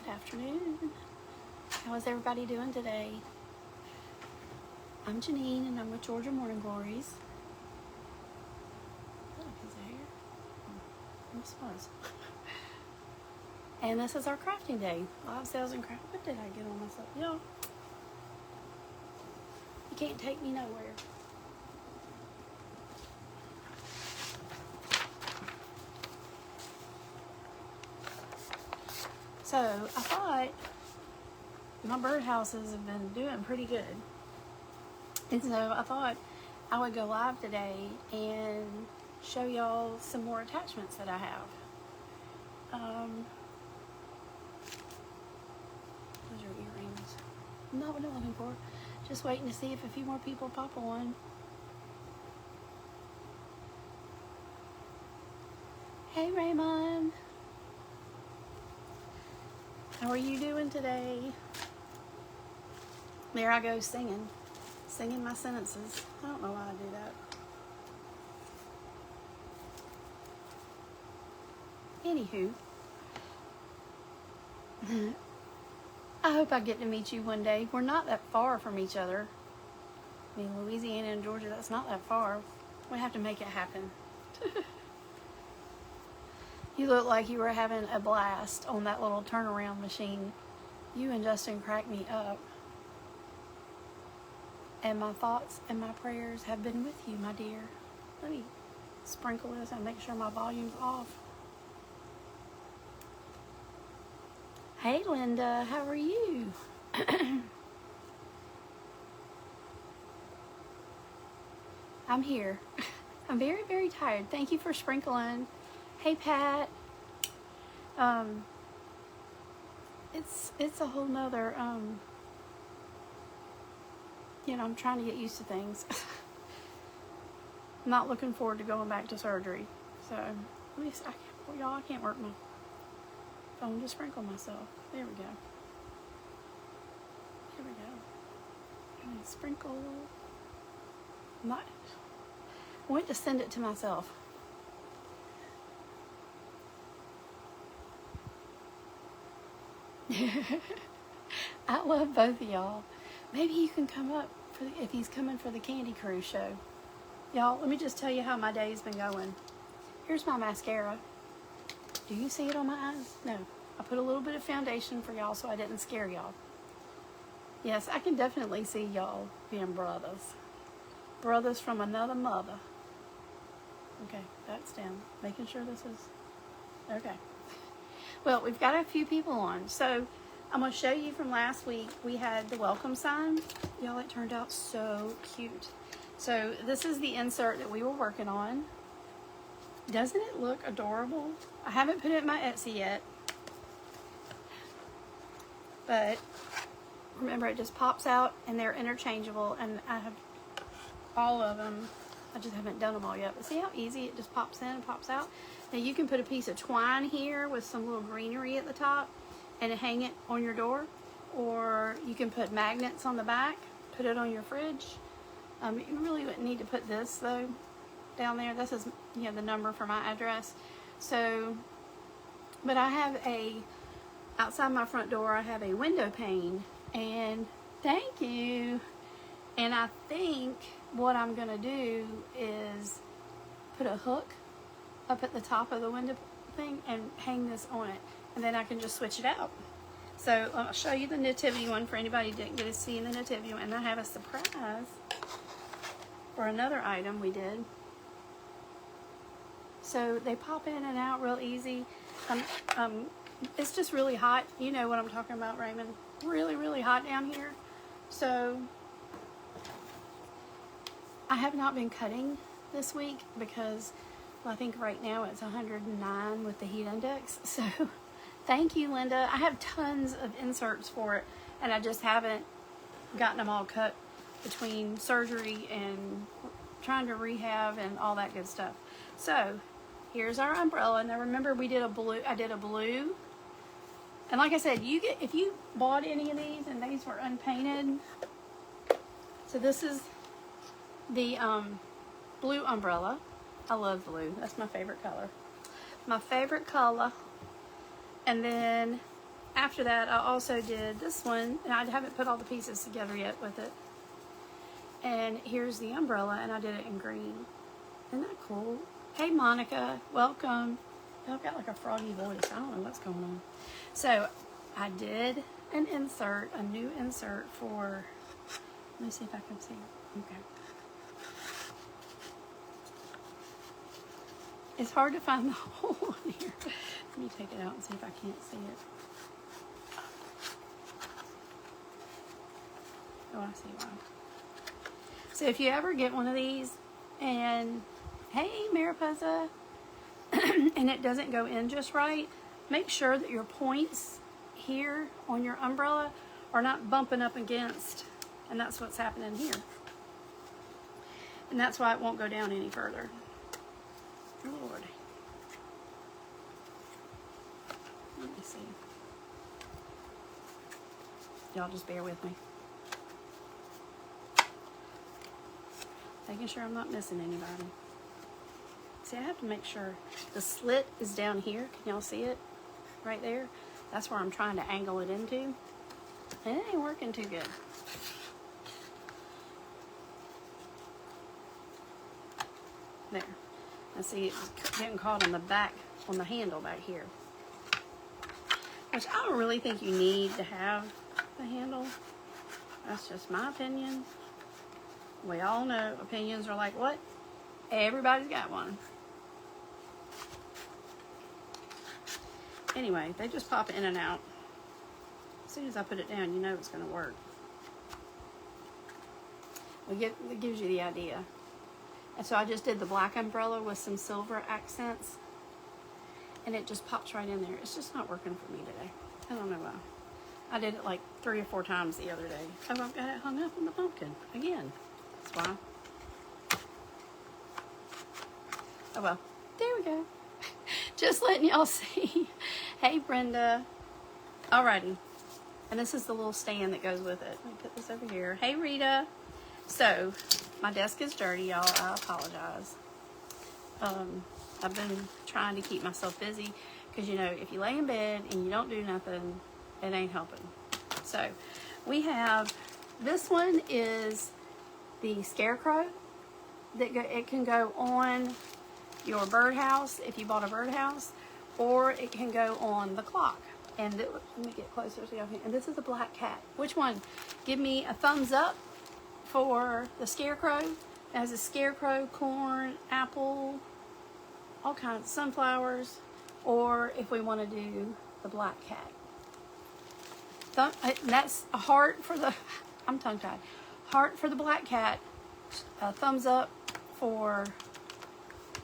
Good afternoon. How is everybody doing today? I'm Janine and I'm with Georgia Morning Glories. Look, is it here? This was. And this is our crafting day. Live sales and craft. What did I get on myself? Y'all, you can't take me nowhere. So I thought my birdhouses have been doing pretty good. And so I thought I would go live today and show y'all some more attachments that I have. Those are earrings. Not what I'm looking for. Just waiting to see if a few more people pop on. Hey Raymond. How are you doing today? There I go singing my sentences. I don't know why I do that. Anywho, I hope I get to meet you one day. We're not that far from each other. I mean, Louisiana and Georgia, that's not that far. We have to make it happen. You look like you were having a blast on that little turnaround machine. You and Justin cracked me up. And my thoughts and my prayers have been with you, my dear. Let me sprinkle this and make sure my volume's off. Hey Linda, how are you? I'm here. I'm very, very tired. Thank you for sprinkling. Hey Pat. It's a whole nother, you know, I'm trying to get used to things. I'm not looking forward to going back to surgery. So, at least I can't work my phone to sprinkle myself. There we go. Here we go. And sprinkle. I went to send it to myself. I love both of y'all. Maybe you can come up if he's coming for the Candy Cruise show. Y'all, let me just tell you how my day's been going. Here's my mascara. Do you see it on my eyes? No. I put a little bit of foundation for y'all so I didn't scare y'all. Yes, I can definitely see y'all being brothers. Brothers from another mother. Okay, that's down. Making sure this is... Okay. Well, we've got a few people on. So, I'm going to show you from last week. We had the welcome sign. Y'all, it turned out so cute. So, this is the insert that we were working on. Doesn't it look adorable? I haven't put it in my Etsy yet. But, remember, it just pops out and they're interchangeable. And I have all of them. I just haven't done them all yet. But see how easy it just pops in and pops out? Now, you can put a piece of twine here with some little greenery at the top and hang it on your door, or you can put magnets on the back, put it on your fridge. You really wouldn't need to put this though down there. This is, you know, the number for my address. So, but I have outside my front door, I have a window pane, and thank you. And I think what I'm gonna do is put a hook up at the top of the window thing and hang this on it. And then I can just switch it out. So I'll show you the nativity one for anybody who didn't get to see the nativity one. And I have a surprise for another item we did. So they pop in and out real easy. It's just really hot. You know what I'm talking about, Raymond. Really, really hot down here. So I have not been cutting this week because, well, I think right now it's 109 with the heat index. So thank you, Linda. I have tons of inserts for it, and I just haven't gotten them all cut between surgery and trying to rehab and all that good stuff. So here's our umbrella. Now remember, we did a blue. I did a blue, and like I said, if you bought any of these and these were unpainted. So this is the blue umbrella. I love blue. That's my favorite color. My favorite color. And then after that, I also did this one, and I haven't put all the pieces together yet with it. And here's the umbrella, and I did it in green. Isn't that cool? Hey, Monica, welcome. I've got like a froggy voice. I don't know what's going on. So I did an insert, a new insert for, let me see if I can see it. Okay. It's hard to find the hole on here. Let me take it out and see if I can't see it. Oh, I see why. So if you ever get one of these and, hey, Mariposa, and it doesn't go in just right, make sure that your points here on your umbrella are not bumping up against, and that's what's happening here. And that's why it won't go down any further. Lord. Let me see. Y'all just bear with me. Making sure I'm not missing anybody. See, I have to make sure the slit is down here. Can y'all see it? Right there. That's where I'm trying to angle it into. And it ain't working too good. There. And see, it's getting caught on the back, on the handle back here. Which I don't really think you need to have the handle. That's just my opinion. We all know opinions are like what? Everybody's got one. Anyway, they just pop in and out. As soon as I put it down, you know it's going to work. It gives you the idea. And so I just did the black umbrella with some silver accents. And it just pops right in there. It's just not working for me today. I don't know why. I did it like 3 or 4 times the other day. Oh, I've got it hung up on the pumpkin again. That's why. Oh well. There we go. Just letting y'all see. Hey, Brenda. Alrighty. And this is the little stand that goes with it. Let me put this over here. Hey, Rita. So, my desk is dirty, y'all. I apologize. I've been trying to keep myself busy because, you know, if you lay in bed and you don't do nothing, it ain't helping. So, we have, this one is the scarecrow. It can go on your birdhouse if you bought a birdhouse, or it can go on the clock. And let me get closer so y'all can. And this is a black cat. Which one? Give me a thumbs up for the scarecrow. It has a scarecrow, corn, apple, all kinds of sunflowers, or if we want to do the black cat. That's a heart for the, I'm tongue-tied. Heart for the black cat, a thumbs up for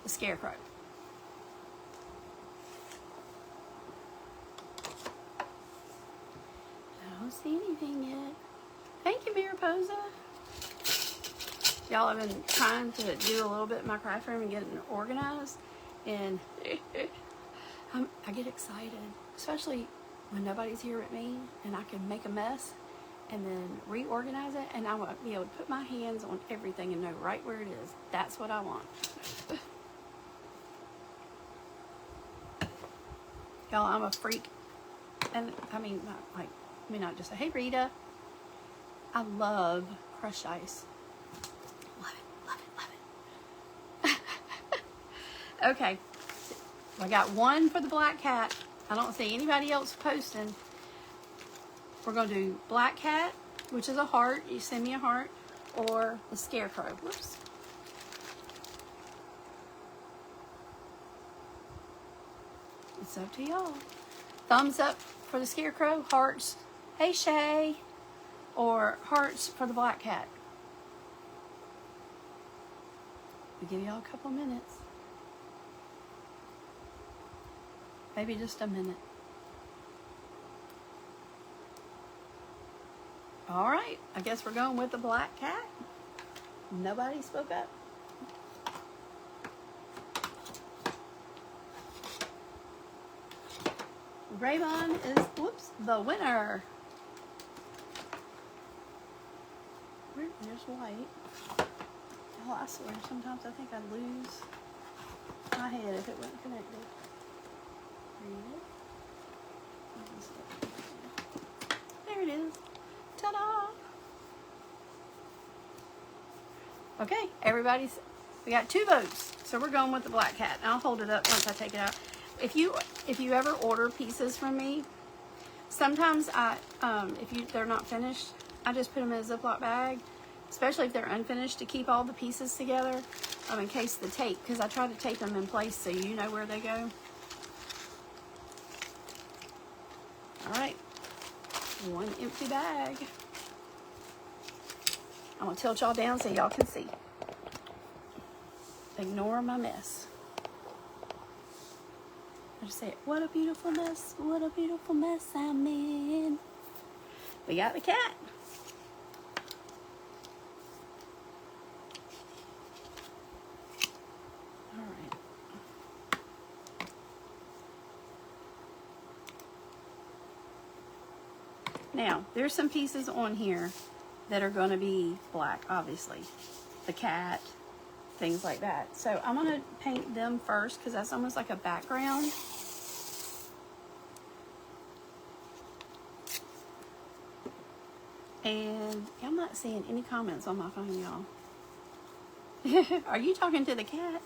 the scarecrow. I don't see anything yet. Thank you, Mariposa. Y'all have been trying to do a little bit in my craft room and get it organized, and I get excited, especially when nobody's here with me and I can make a mess and then reorganize it, and I will be able to put my hands on everything and know right where it is. That's what I want. Y'all, I'm a freak. And I mean, like, let me not just say, hey, Rita. I love crushed ice. Love it, love it, love it. Okay. I got one for the black cat. I don't see anybody else posting. We're going to do black cat, which is a heart. You send me a heart. Or the scarecrow. Whoops. It's up to y'all. Thumbs up for the scarecrow. Hearts. Hey, Shay. Or hearts for the black cat. We'll give y'all a couple minutes. Maybe just a minute. All right, I guess we're going with the black cat. Nobody spoke up. Raymond is, whoops, the winner. There's white. Oh, I swear, sometimes I think I'd lose my head if it wasn't connected. Read it. Okay, we got 2 votes. So we're going with the black cat. And I'll hold it up once I take it out. If you ever order pieces from me, sometimes they're not finished, I just put them in a Ziploc bag, especially if they're unfinished, to keep all the pieces together, in case the tape, because I try to tape them in place so you know where they go. All right, 1 empty bag. I'm gonna tilt y'all down so y'all can see. Ignore my mess. I just say, what a beautiful mess I'm in. We got the cat. All right. Now, there's some pieces on here that are going to be black, obviously. The cat, things like that. So I'm going to paint them first because that's almost like a background. And I'm not seeing any comments on my phone, y'all. Are you talking to the cat?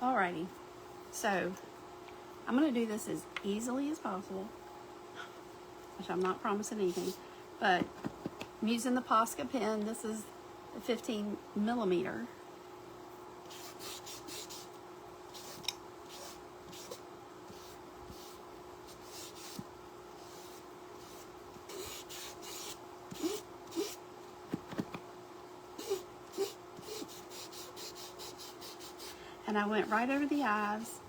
Alrighty, so I'm going to do this as easily as possible, which I'm not promising anything, but I'm using the Posca pen. This is a 15 millimeter. And I went right over the eyes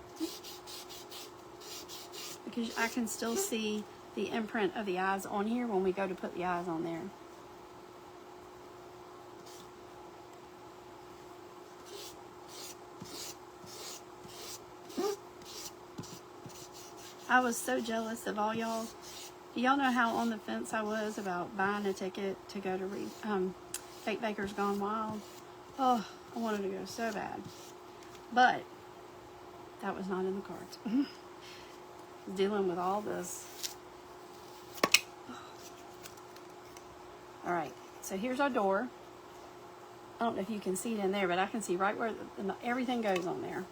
because I can still see the imprint of the eyes on here when we go to put the eyes on there. I was so jealous of all y'all. Do y'all know how on the fence I was about buying a ticket to go to Fake Baker's Gone Wild? Oh, I wanted to go so bad. But that was not in the cards. Dealing with all this. All right, so here's our door. I don't know if you can see it in there, but I can see right where everything goes on there.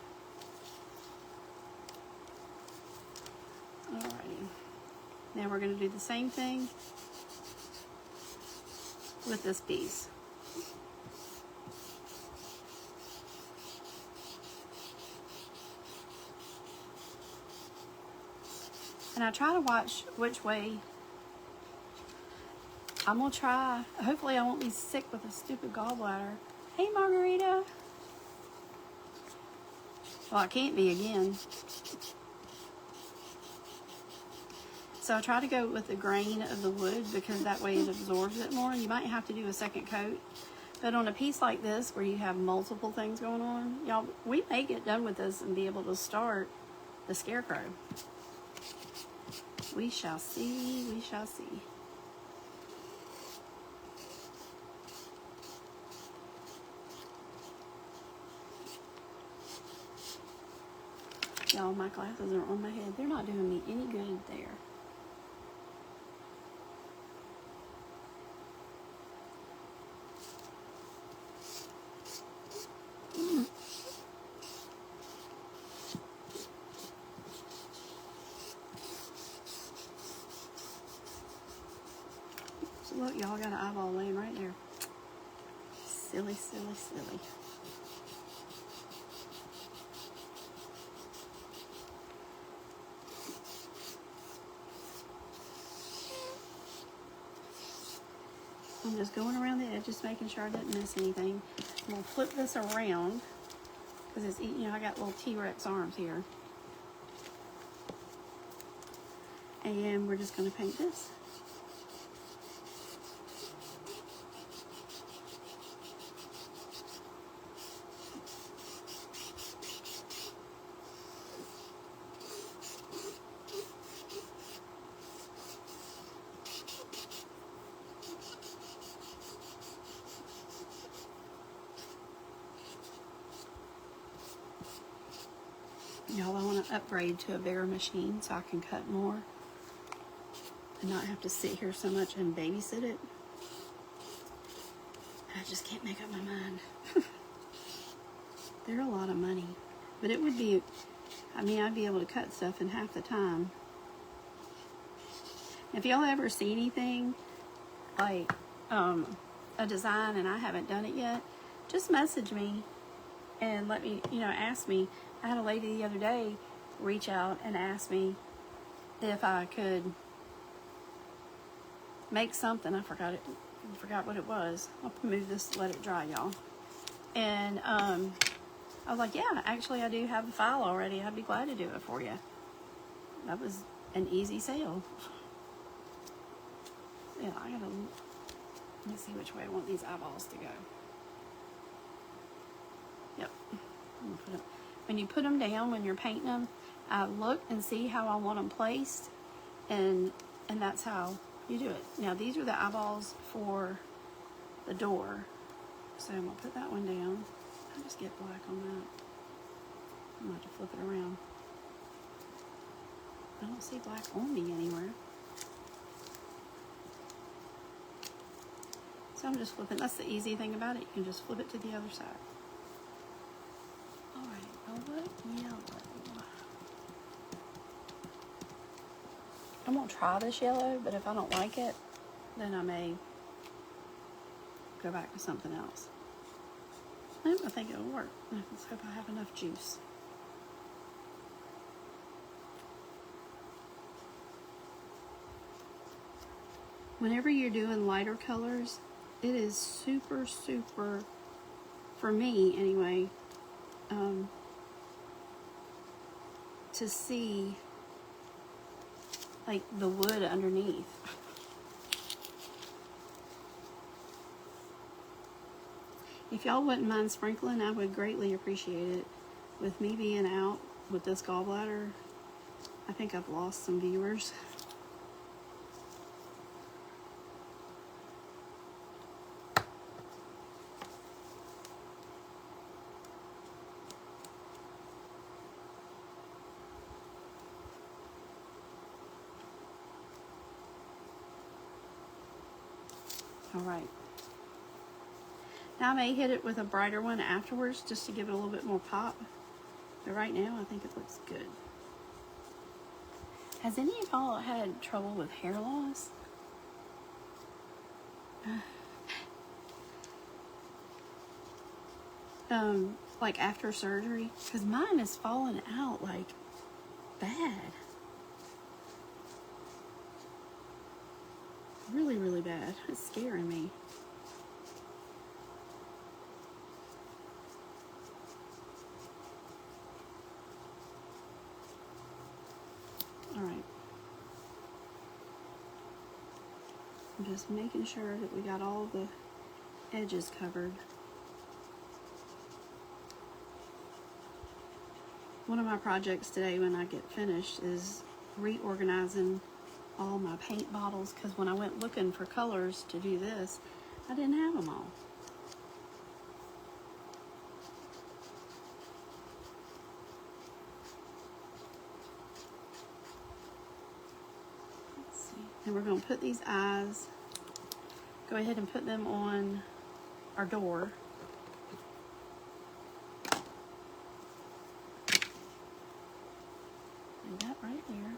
Alrighty. Now we're going to do the same thing with this piece. And I try to watch which way. I'm going to try. Hopefully I won't be sick with a stupid gallbladder. Hey, Margarita. Well, I can't be again. So I try to go with the grain of the wood because that way it absorbs it more. You might have to do a second coat. But on a piece like this where you have multiple things going on, y'all, we may get done with this and be able to start the scarecrow. We shall see, we shall see. Y'all, my glasses are on my head. They're not doing me any good there. So look, y'all got an eyeball laying right there. Silly, silly, silly. I'm just going around the edges, making sure I didn't miss anything. I'm going to flip this around because it's, you know, I got little T-Rex arms here. And we're just going to paint this. Y'all, I want to upgrade to a bigger machine so I can cut more and not have to sit here so much and babysit it. I just can't make up my mind. They're a lot of money, but it would be, I mean, I'd be able to cut stuff in half the time. If y'all ever see anything like a design and I haven't done it yet, just message me and let me, ask me. I had a lady the other day reach out and ask me if I could make something. I forgot what it was. I'll move this, let it dry, y'all. And I was like, yeah, actually I do have a file already. I'd be glad to do it for you. That was an easy sale. Yeah, let me see which way I want these eyeballs to go. Yep. When you put them down, when you're painting them, I look and see how I want them placed, and that's how you do it. Now these are the eyeballs for the door, so I'm gonna put that one down. I'll just get black on that. I'm gonna have to flip it around. I don't see black on me anywhere. So I'm just flipping. That's the easy thing about it. You can just flip it to the other side. All right, velvet yellow. I'm gonna try this yellow, but if I don't like it, then I may go back to something else. I think it'll work. Let's hope I have enough juice. Whenever you're doing lighter colors, it is super, for me anyway, to see like the wood underneath. If y'all wouldn't mind sprinkling, I would greatly appreciate it. With me being out with this gallbladder, I think I've lost some viewers. All right. Now I may hit it with a brighter one afterwards just to give it a little bit more pop. But right now, I think it looks good. Has any of y'all had trouble with hair loss? Like after surgery? Because mine is falling out like bad. Really, really bad. It's scaring me. All right. I'm just making sure that we got all the edges covered. One of my projects today when I get finished is reorganizing all my paint bottles, because when I went looking for colors to do this, I didn't have them all. Let's see. And we're going to put these eyes, go ahead and put them on our door. Do that right there.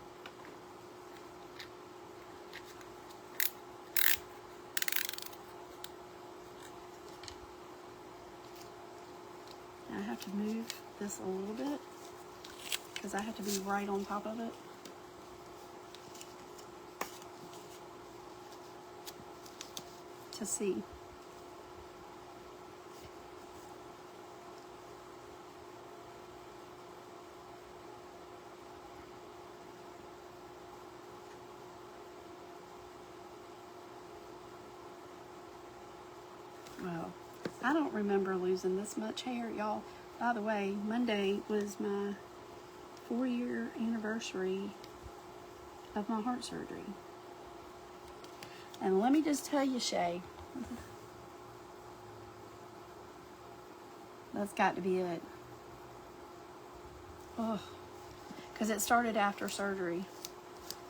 I have to move this a little bit because I have to be right on top of it. To see. Well, I don't remember losing this much hair, y'all. By the way, Monday was my 4-year anniversary of my heart surgery. And let me just tell you, Shay, that's got to be it. Oh, because it started after surgery.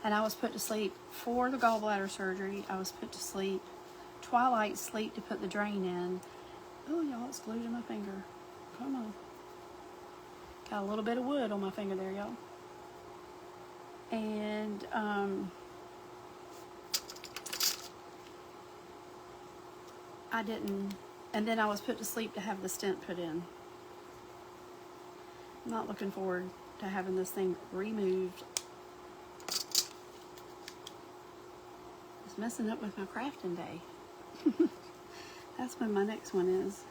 And I was put to sleep for the gallbladder surgery. I was put to sleep, twilight sleep to put the drain in. Oh, y'all, it's glued to my finger. Come on. Got a little bit of wood on my finger there, y'all. And, I didn't, and then I was put to sleep to have the stent put in. I'm not looking forward to having this thing removed. It's messing up with my crafting day. That's when my next one is.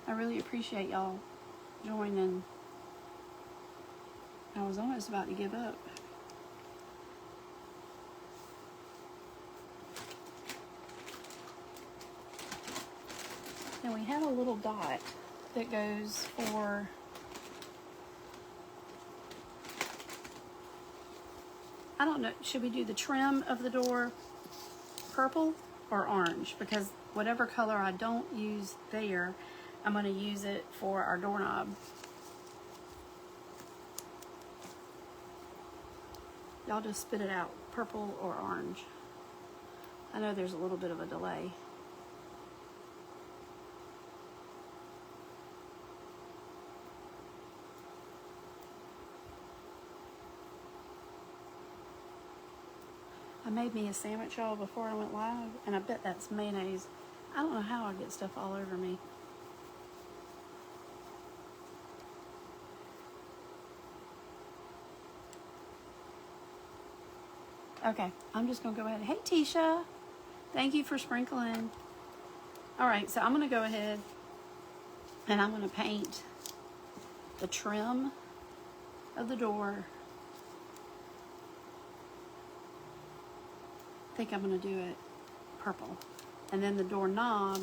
I really appreciate y'all joining. I was almost about to give up. And we have a little dot that goes for I don't know, should we do the trim of the door purple or orange? Because whatever color I don't use there, I'm going to use it for our doorknob. Y'all just spit it out, purple or orange. I know there's a little bit of a delay. I made me a sandwich, y'all, before I went live, and I bet that's mayonnaise. I don't know how I get stuff all over me. Okay, I'm just going to go ahead. Hey, Tisha. Thank you for sprinkling. All right, so I'm going to go ahead and I'm going to paint the trim of the door. I think I'm going to do it purple. And then the doorknob,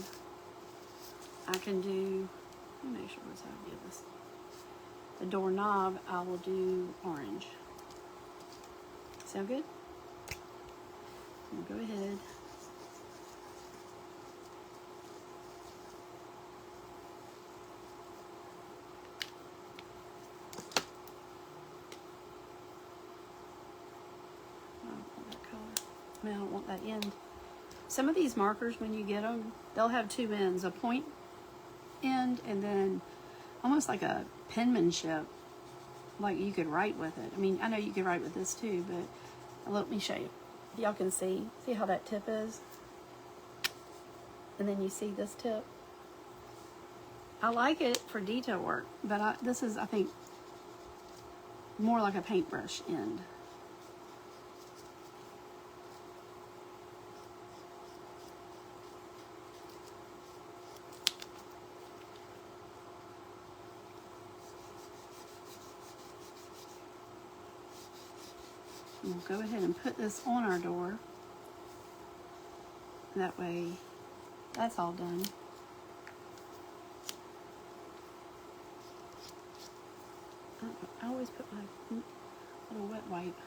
I can do, let me make sure that's how I do this. The doorknob, I will do orange. Sound good? I'm going to go ahead. I don't want that color. I mean, I don't want that end. Some of these markers, when you get them, they'll have two ends, a point end and then almost like a penmanship, like you could write with it. I mean, I know you could write with this too, but let me show you. Y'all can see how that tip is? And then you see this tip. I like it for detail work, but this is, I think, more like a paintbrush end. We'll go ahead and put this on our door. That way, that's all done. I always put my little wet wipe.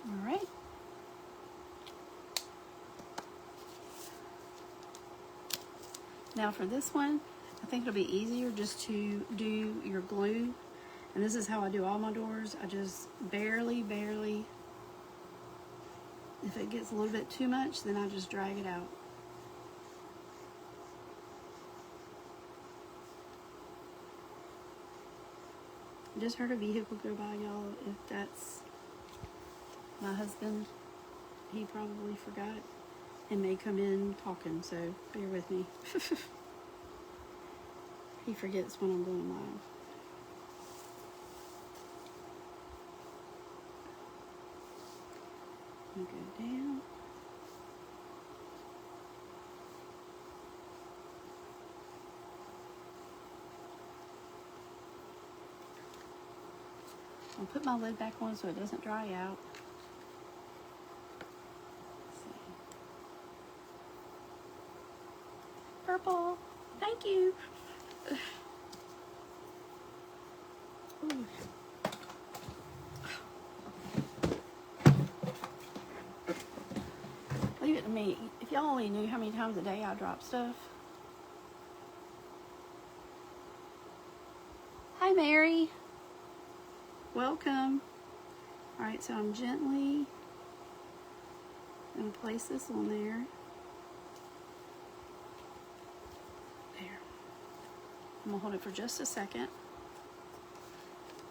All right. Now for this one, I think it'll be easier just to do your glue. And this is how I do all my doors. I just barely, if it gets a little bit too much, then I just drag it out. I just heard a vehicle go by, y'all. If that's my husband, he probably forgot and may come in talking, so bear with me. He forgets when I'm going live. Go down. I'll put my lid back on so it doesn't dry out. Let's see. Purple. Thank you. Ooh. Leave it to me. If y'all only knew how many times a day I drop stuff. Hi, Mary. Welcome. All right, so I'm gently going to place this on there. There. I'm going to hold it for just a second.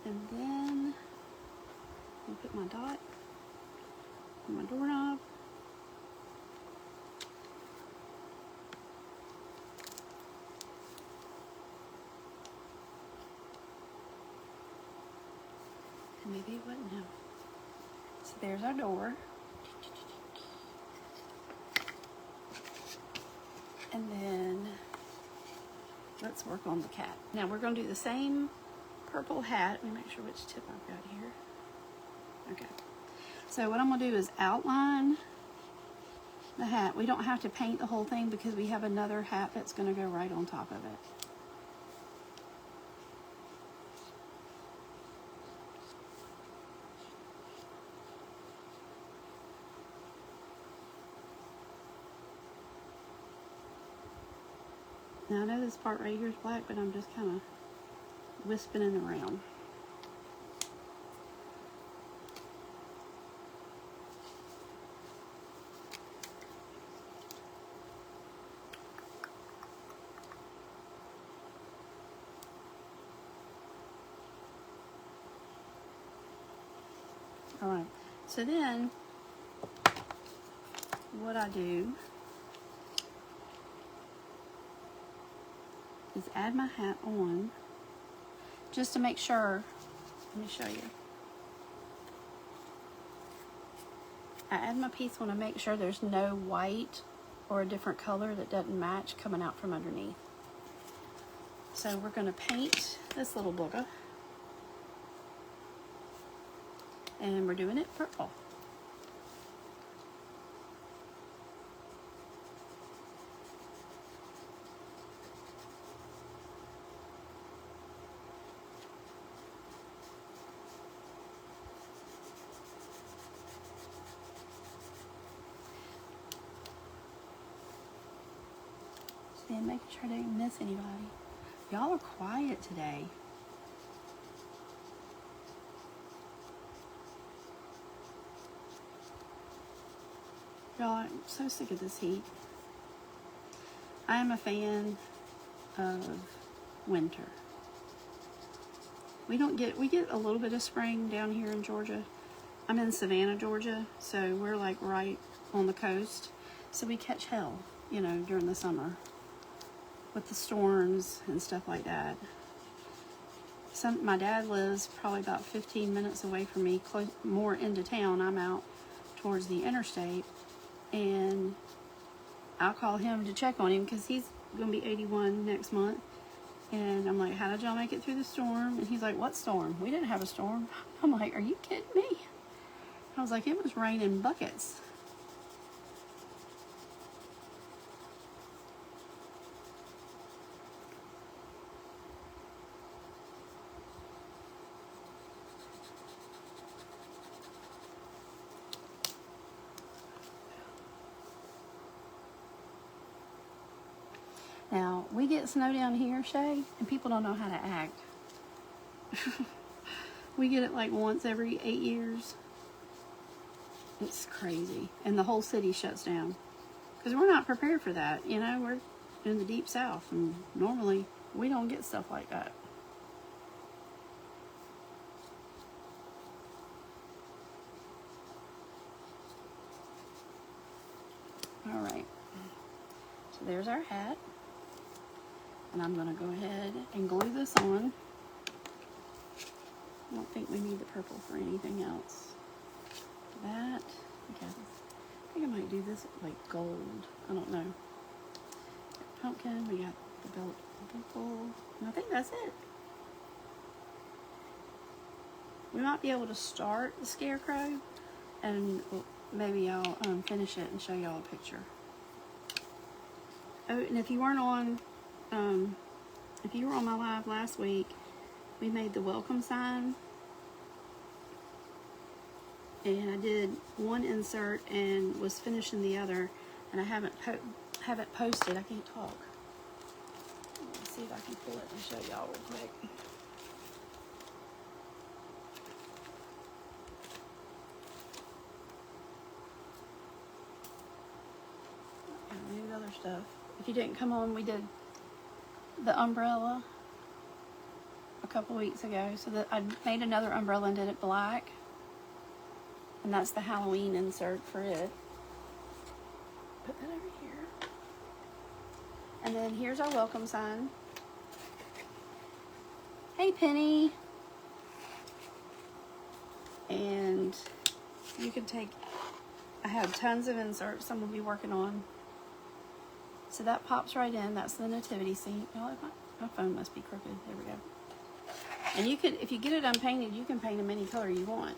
And then I'll put my dot on my doorknob. And maybe it wasn't now. So there's our door. And then let's work on the cat. Now we're going to do the same purple hat. Let me make sure which tip I've got here. Okay. So what I'm going to do is outline the hat. We don't have to paint the whole thing because we have another hat that's going to go right on top of it. Now I know this part right here is black, but I'm just kind of wisping it around. All right, so then what I do is add my hat on just to make sure. Let me show you. I add my piece on to make sure there's no white or a different color that doesn't match coming out from underneath. So we're going to paint this little booger. And we're doing it purple. And making sure I didn't miss anybody. Y'all are quiet today. Y'all, I'm so sick of this heat. I am a fan of winter. We get a little bit of spring down here in Georgia. I'm in Savannah, Georgia, so we're like right on the coast. So we catch hell, you know, during the summer with the storms and stuff like that. My dad lives probably about 15 minutes away from me, more into town. I'm out towards the interstate, and I'll call him to check on him because he's going to be 81 next month. And I'm like, how did y'all make it through the storm? And he's like, what storm? We didn't have a storm. I'm like, are you kidding me? I was like, it was raining buckets. Now, we get snow down here, Shay, and people don't know how to act. We get it like once every 8 years. It's crazy. And the whole city shuts down. Because we're not prepared for that. You know, we're in the deep south, and normally we don't get stuff like that. All right. So there's our hat. And I'm going to go ahead and glue this on. I don't think we need the purple for anything else. That, okay. I think I might do this like gold. I don't know. Pumpkin, we got the belt buckle. And I think that's it. We might be able to start the scarecrow, and maybe I'll finish it and show y'all a picture. Oh, and if you weren't on if you were on my live last week, we made the welcome sign. And I did one insert and was finishing the other, and I haven't posted. I can't talk. Let's see if I can pull it and show y'all real quick. And maybe other stuff. If you didn't come on, we did the umbrella a couple weeks ago. So that I made another umbrella and did it black. And that's the Halloween insert for it. Put that over here. And then here's our welcome sign. Hey, Penny. And you can take, I have tons of inserts I'm going to be working on. So that pops right in. That's the nativity scene. Oh, my phone must be crooked. There we go. And you could, if you get it unpainted, you can paint them any color you want.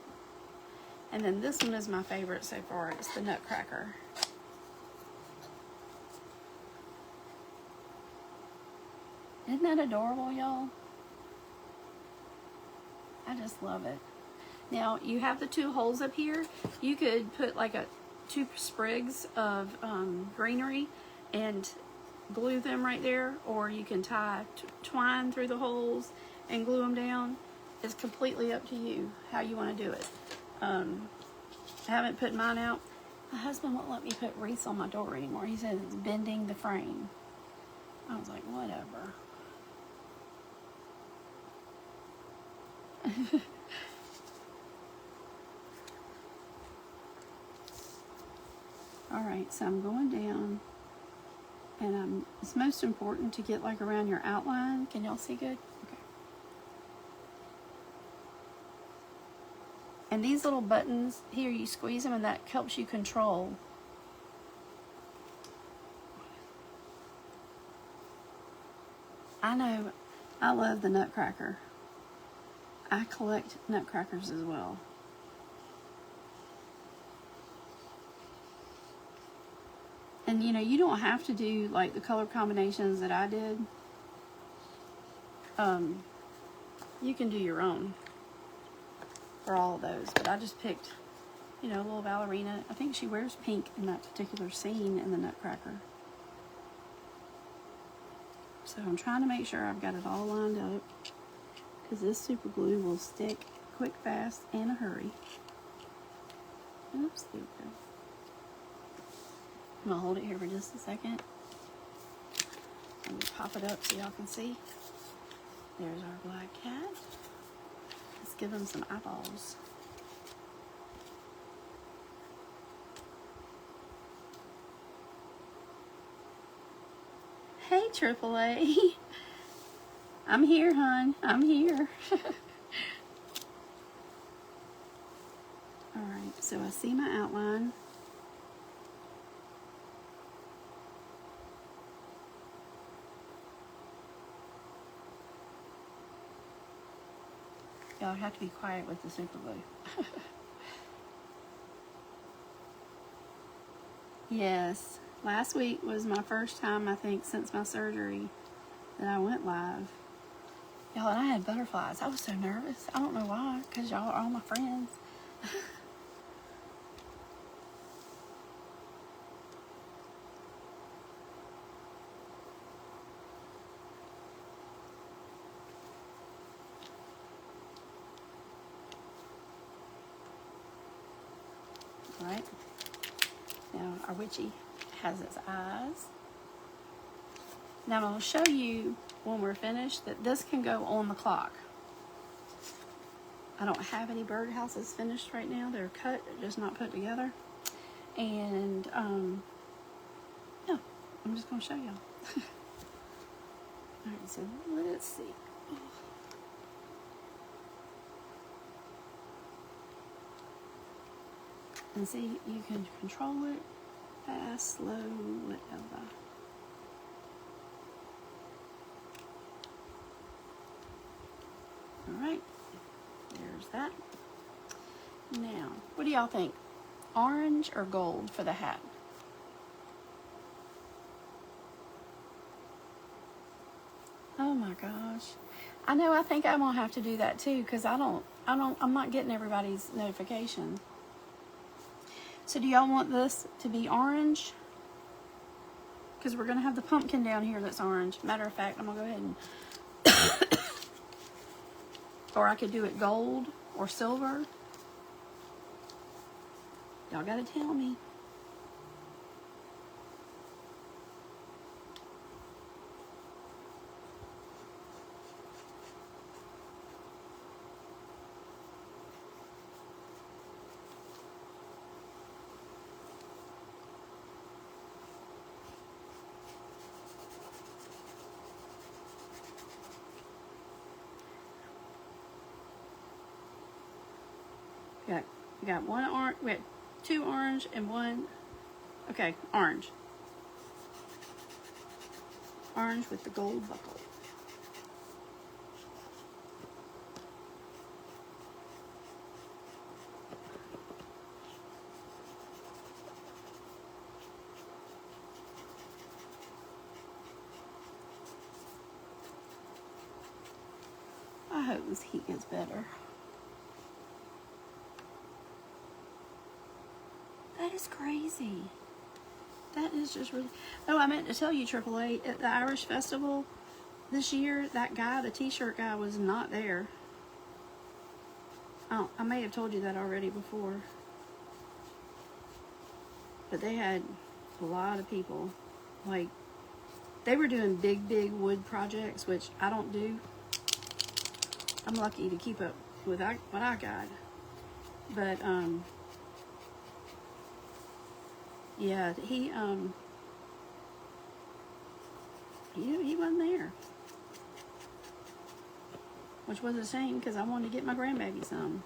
And then this one is my favorite so far. It's the Nutcracker. Isn't that adorable, y'all? I just love it. Now, you have the 2 holes up here. You could put like 2 sprigs of greenery and glue them right there. Or you can tie twine through the holes and glue them down. It's completely up to you how you want to do it. I haven't put mine out. My husband won't let me put wreaths on my door anymore. He says it's bending the frame. I was like, whatever. Alright, so I'm going down, and it's most important to get like around your outline. Can y'all see good? Okay. And these little buttons here, you squeeze them and that helps you control. I know, I love the Nutcracker. I collect Nutcrackers as well. And you know, you don't have to do like the color combinations that I did. You can do your own for all of those, but I just picked, you know, a little ballerina. I think she wears pink in that particular scene in the Nutcracker. So I'm trying to make sure I've got it all lined up, because this super glue will stick quick, fast, in a hurry. Oops, there we go. I'm gonna hold it here for just a second. Let me pop it up so y'all can see. There's our black cat. Let's give him some eyeballs. Hey, AAA. I'm here, hon. I'm here. Alright, so I see my outline. Y'all have to be quiet with the super glue. Yes, last week was my first time, I think, since my surgery that I went live. Y'all, and I had butterflies. I was so nervous. I don't know why, because y'all are all my friends. Right? Now, our witchy has its eyes. Now, I'm going to show you when we're finished that this can go on the clock. I don't have any birdhouses finished right now. They're cut, they're just not put together. And, yeah, I'm just going to show y'all. Alright, so let's see. And see, you can control it, fast, slow, whatever. Alright, there's that. Now, what do y'all think? Orange or gold for the hat? Oh my gosh. I know, I think I'm gonna have to do that too, because I'm not getting everybody's notification. So do y'all want this to be orange? Because we're gonna have the pumpkin down here that's orange. Matter of fact, I'm gonna go ahead and or I could do it gold or silver. Y'all gotta tell me. We got one orange, we got two orange and one, okay, orange. Orange with the gold buckle. I hope this heat gets better. That is crazy. That is just really... Oh, I meant to tell you, AAA, at the Irish Festival this year, that guy, the t-shirt guy, was not there. Oh, I may have told you that already before. But they had a lot of people. Like, they were doing big wood projects, which I don't do. I'm lucky to keep up with what I got. But, yeah, he wasn't there. Which was a shame, because I wanted to get my grandbaby some.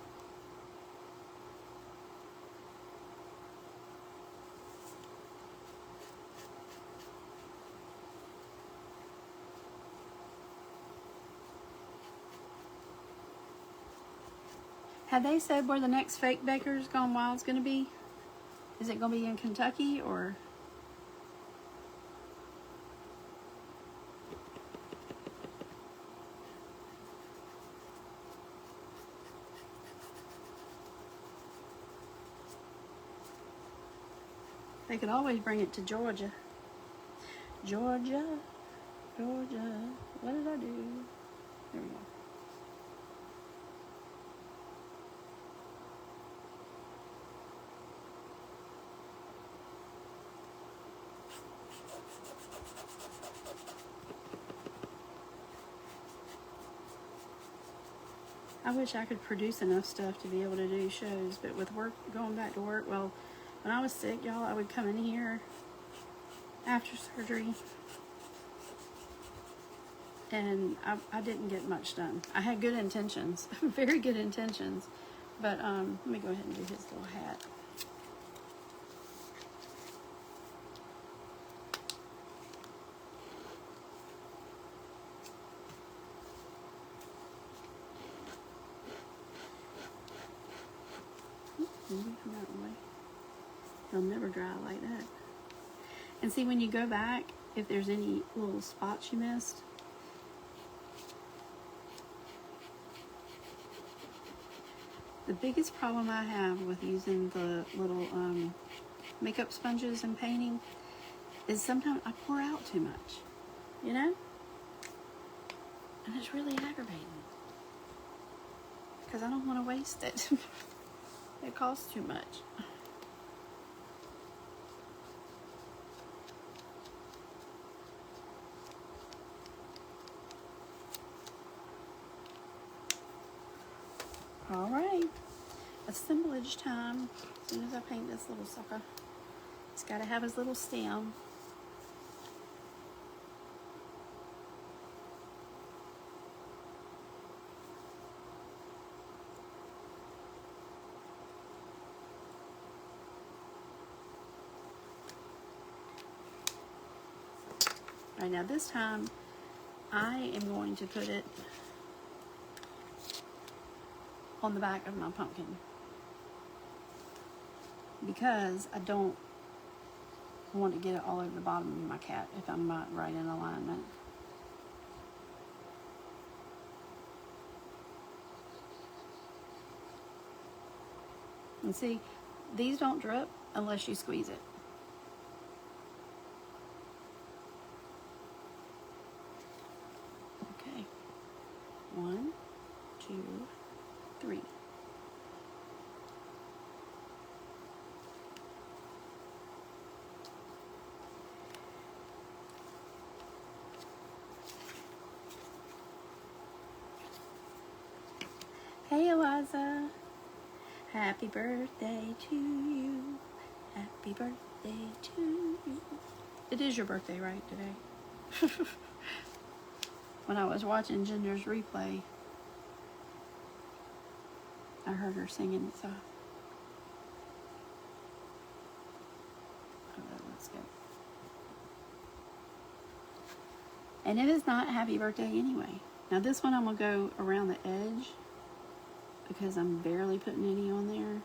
Have they said where the next fake Baker's Gone Wild is going to be? Is it going to be in Kentucky or? They could always bring it to Georgia. Georgia. What did I do? There we go. I wish I could produce enough stuff to be able to do shows, but with work, going back to work, well, when I was sick, y'all, I would come in here after surgery, and I didn't get much done. I had good intentions, very good intentions, but let me go ahead and do his little hat. They'll never dry like that. And see, when you go back, if there's any little spots you missed, the biggest problem I have with using the little makeup sponges and painting is sometimes I pour out too much, you know? And it's really aggravating because I don't want to waste it. It costs too much. All right, assemblage time. As soon as I paint this little sucker, it's got to have his little stem. All right, now this time I am going to put it on the back of my pumpkin because I don't want to get it all over the bottom of my cat if I'm not right in alignment. And see, these don't drip unless you squeeze it. Okay. 1, 2, 3. Hey, Eliza. Happy birthday to you. Happy birthday to you. It is your birthday, right, today? When I was watching Ginger's replay, I heard her singing, so. Oh, that's good. And it is not happy birthday anyway. Now this one I'm going to go around the edge because I'm barely putting any on there.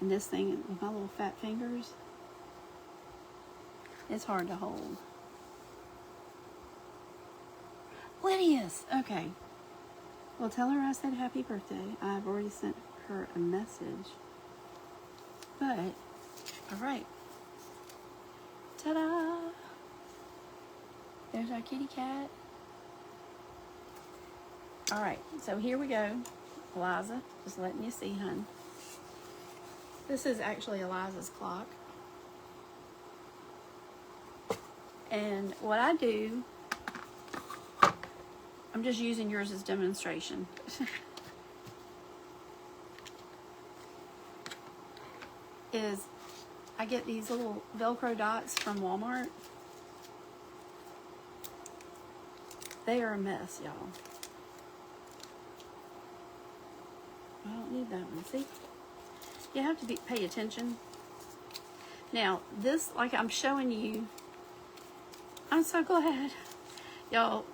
And this thing with my little fat fingers, it's hard to hold. Lydia's! Okay. Well, tell her I said happy birthday. I've already sent her a message. But, alright. Ta-da! There's our kitty cat. Alright, so here we go. Eliza, just letting you see, hun. This is actually Eliza's clock. And what I do, I'm just using yours as demonstration. Is I get these little Velcro dots from Walmart. They are a mess, y'all. I don't need that one. See? You have to pay attention. Now, this, like I'm showing you, I'm so glad. Y'all,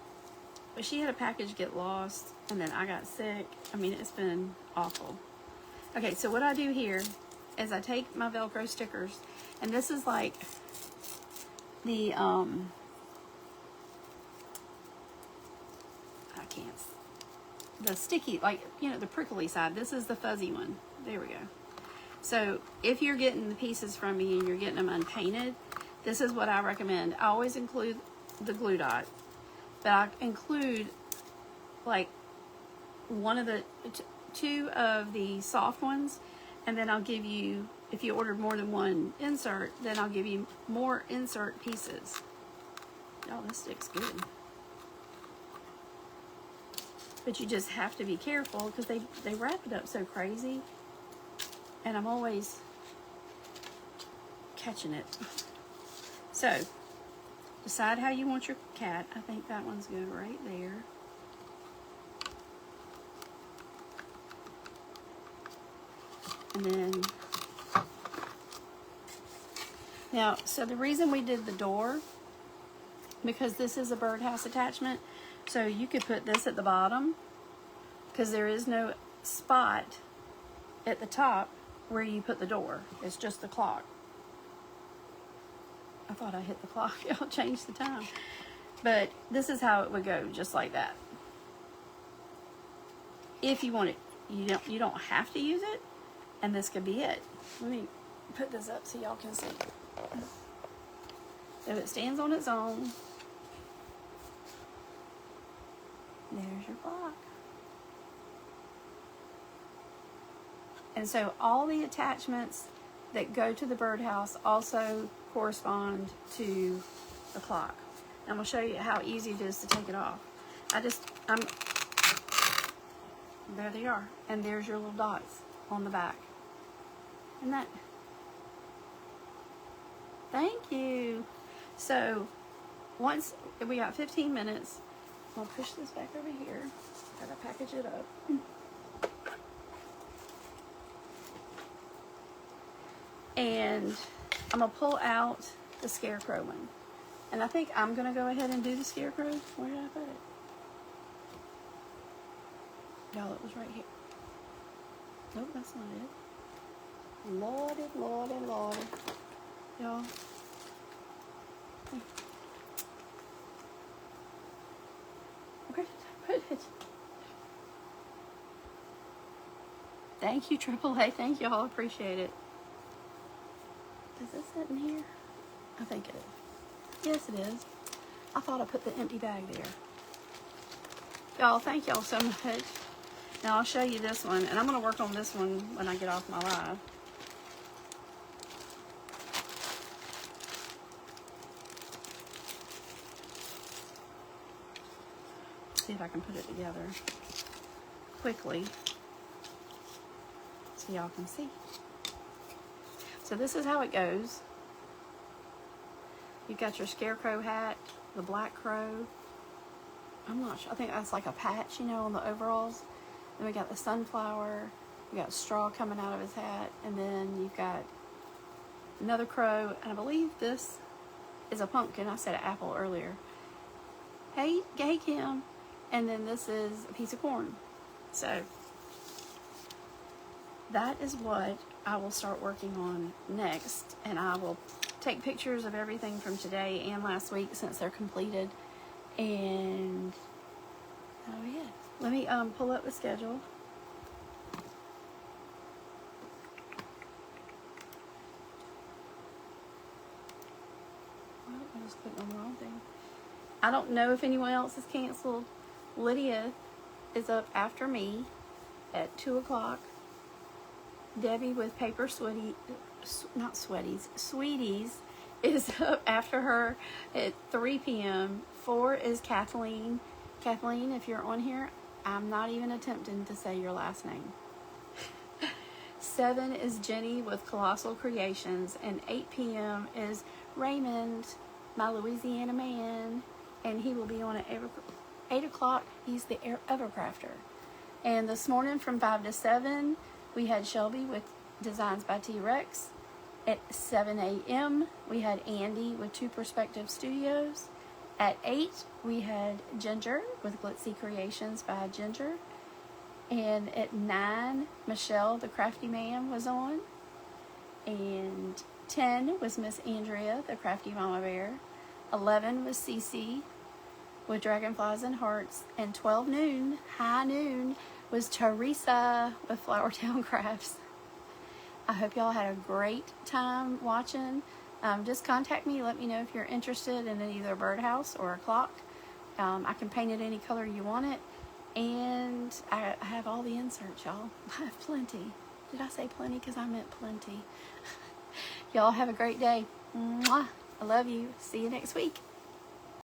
she had a package get lost, and then I got sick. I mean, it's been awful. Okay, so what I do here is I take my Velcro stickers, and this is like the, the sticky, like, you know, the prickly side. This is the fuzzy one. There we go. So if you're getting the pieces from me and you're getting them unpainted, this is what I recommend. I always include the glue dot, but I include like two of the soft ones, and then I'll give you, if you ordered more than one insert, then I'll give you more insert pieces. Oh, this sticks good. But you just have to be careful because they wrap it up so crazy. And I'm always catching it. So, decide how you want your cat. I think that one's good right there. And then, now, so the reason we did the door, because this is a birdhouse attachment, so you could put this at the bottom, because there is no spot at the top where you put the door. It's just the clock. I thought I hit the clock. I'll change the time. But this is how it would go, just like that. If you want it, you don't have to use it, and this could be it. Let me put this up so y'all can see. So it stands on its own. There's your clock. And so all the attachments that go to the birdhouse also correspond to the clock. And I'm going to show you how easy it is to take it off. There they are. And there's your little dots on the back. And that, thank you. So once we got 15 minutes, I'll push this back over here. Gotta package it up. And I'm gonna pull out the scarecrow one. And I think I'm gonna go ahead and do the scarecrow. Where did I put it? Y'all, it was right here. Nope, that's not it. Lordy, lordy, lordy. Y'all. Where did I put it? Thank you, AAA. Thank y'all. Appreciate it. Does this sit in here? I think it is. Yes, it is. I thought I put the empty bag there. Y'all, thank y'all so much. Now I'll show you this one, and I'm going to work on this one when I get off my live. See if I can put it together quickly so y'all can see. So this is how it goes. You've got your scarecrow hat, the black crow. I'm not sure. I think that's like a patch, you know, on the overalls. Then we got the sunflower. We got straw coming out of his hat. And then you've got another crow. And I believe this is a pumpkin. I said an apple earlier. Hey, Kim. And then this is a piece of corn. So that is what I will start working on next. And I will take pictures of everything from today and last week since they're completed. And oh yeah, let me pull up the schedule. Well, I just clicked on the wrong thing. I don't know if anyone else is canceled. Lydia is up after me at 2 o'clock. Debbie with paper sweaties is up after her at 3 p.m. 4 is Kathleen. Kathleen, if you're on here, I'm not even attempting to say your last name. 7 is Jenny with Colossal Creations, and 8 p.m. is Raymond, my Louisiana man, and he will be on at 8 o'clock. He's the Evercrafter. And this morning from 5 to 7, we had Shelby with Designs by T-Rex. At 7 a.m., we had Andy with Two Perspective Studios. At 8, we had Ginger with Glitzy Creations by Ginger. And at 9, Michelle, the Crafty Man, was on. And 10 was Miss Andrea, the Crafty Mama Bear. 11 was Cece with Dragonflies and Hearts. And 12 noon, high noon, was Teresa with Flowertown Crafts. I hope y'all had a great time watching. Just contact me. Let me know if you're interested in either a birdhouse or a clock. I can paint it any color you want it. And I have all the inserts, y'all. I have plenty. Did I say plenty? Because I meant plenty. Y'all have a great day. Mwah. I love you. See you next week.